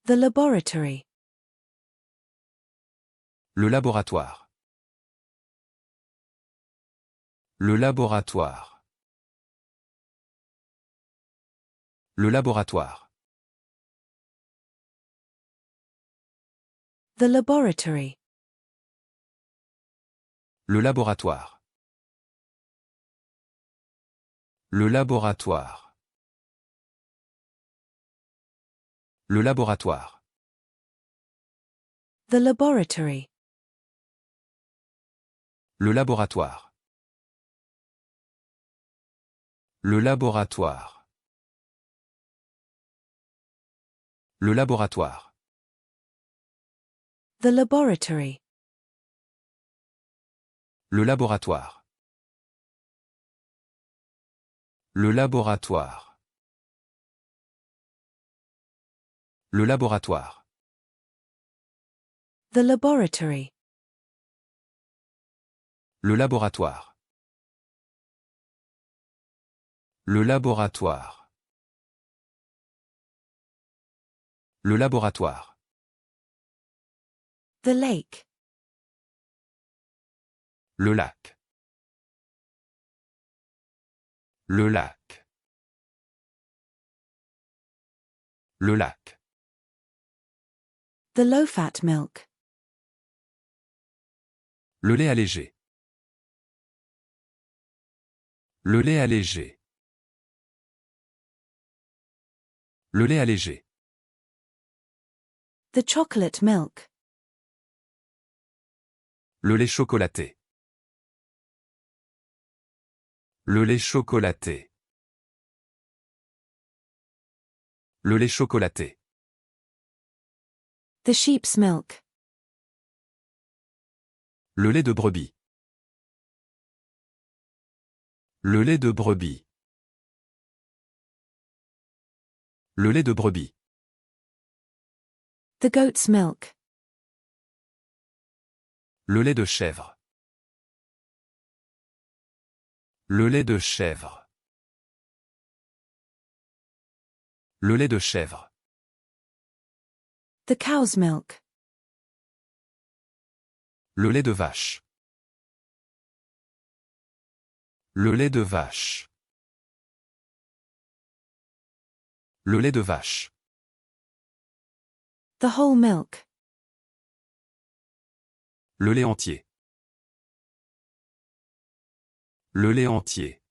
The laboratory. Le laboratoire. Le laboratoire. Le laboratoire. The laboratory. Le laboratoire. Le laboratoire. Le laboratoire. The laboratory. Le laboratoire. Le laboratoire. Le laboratoire. The laboratory. Le laboratoire. Le laboratoire. Le laboratoire. The laboratory. Le laboratoire. Le laboratoire. Le laboratoire. The lake. Le lac. Le lac. Le lac. The low-fat milk. Le lait allégé. Le lait allégé. Le lait allégé. The chocolate milk. Le lait chocolaté. Le lait chocolaté. Le lait chocolaté. The sheep's milk. Le lait de brebis. Le lait de brebis. Le lait de brebis. The goat's milk. Le lait de chèvre. Le lait de chèvre. Le lait de chèvre. The cow's milk. Le lait de vache. Le lait de vache. Le lait de vache. The whole milk. Le lait entier. Le lait entier.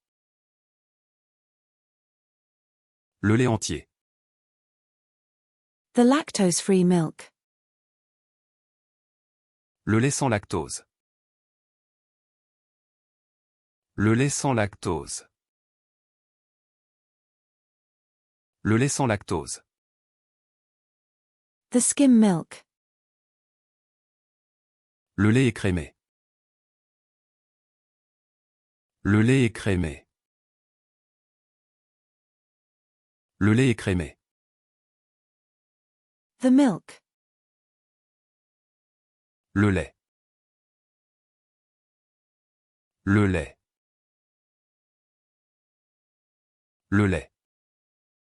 Le lait entier. The lactose-free milk. Le lait sans lactose. Le lait sans lactose. Le lait sans lactose. The skim milk. Le lait écrémé. Le lait écrémé. Le lait écrémé. The milk. Le lait. Le lait. Le lait.